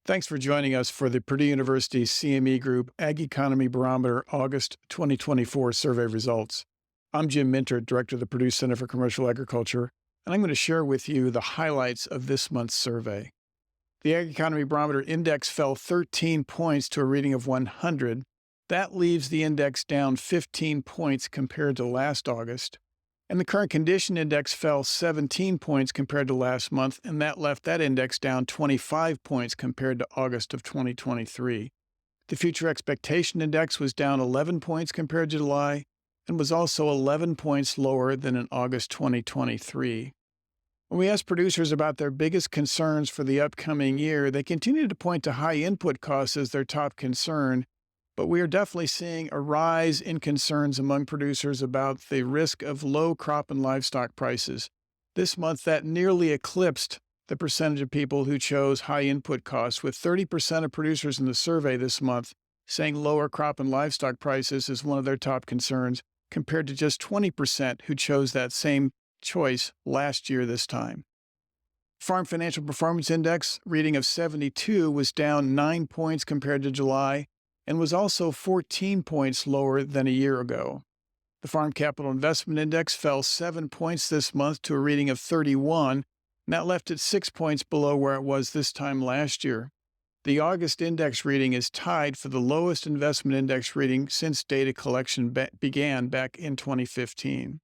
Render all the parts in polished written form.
Thanks for joining us for the Purdue University CME Group Ag Economy Barometer August 2024 survey results. I'm Jim Minter, Director of the Purdue Center for Commercial Agriculture, and I'm going to share with you the highlights of this month's survey. The Ag Economy Barometer index fell 13 points to a reading of 100. That leaves the index down 15 points compared to last August. And the current condition index fell 17 points compared to last month, and that left that index down 25 points compared to August of 2023. The future expectation index was down 11 points compared to July, and was also 11 points lower than in August 2023. When we asked producers about their biggest concerns for the upcoming year, they continue to point to high input costs as their top concern, but we are definitely seeing a rise in concerns among producers about the risk of low crop and livestock prices. This month, that nearly eclipsed the percentage of people who chose high input costs, with 30% of producers in the survey this month saying lower crop and livestock prices is one of their top concerns, compared to just 20% who chose that same choice last year this time. Farm Financial Performance Index reading of 72 was down 9 points compared to July, and was also 14 points lower than a year ago. The Farm Capital Investment Index fell 7 points this month to a reading of 31, and that left it 6 points below where it was this time last year. The August index reading is tied for the lowest investment index reading since data collection began back in 2015.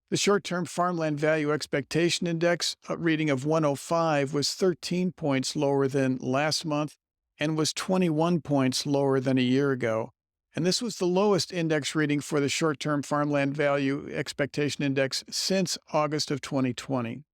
The short-term Farmland Value Expectation Index reading of 105 was 13 points lower than last month, and was 21 points lower than a year ago. And this was the lowest index reading for the short-term Farmland Value Expectation Index since August of 2020.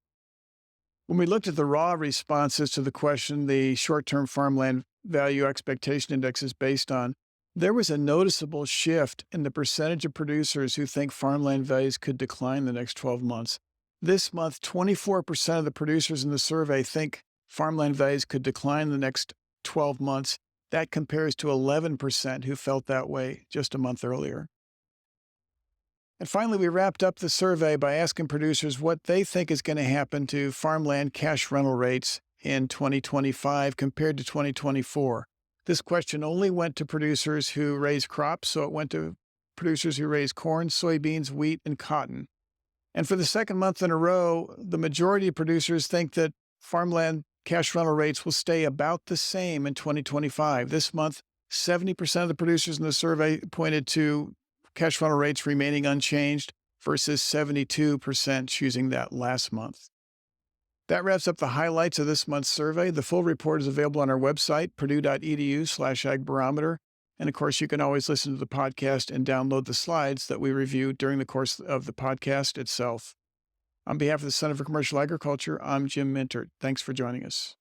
When we looked at the raw responses to the question the short-term Farmland Value Expectation Index is based on, there was a noticeable shift in the percentage of producers who think farmland values could decline the next 12 months. This month, 24% of the producers in the survey think farmland values could decline the next 12 months. That compares to 11% who felt that way just a month earlier. And finally, we wrapped up the survey by asking producers what they think is going to happen to farmland cash rental rates in 2025 compared to 2024. This question only went to producers who raise crops, so it went to producers who raise corn, soybeans, wheat, and cotton. And for the second month in a row, the majority of producers think that farmland cash rental rates will stay about the same in 2025. This month, 70% of the producers in the survey pointed to cash rental rates remaining unchanged versus 72% choosing that last month. That wraps up the highlights of this month's survey. The full report is available on our website, purdue.edu/agbarometer. And of course, you can always listen to the podcast and download the slides that we review during the course of the podcast itself. On behalf of the Center for Commercial Agriculture, I'm Jim Minter. Thanks for joining us.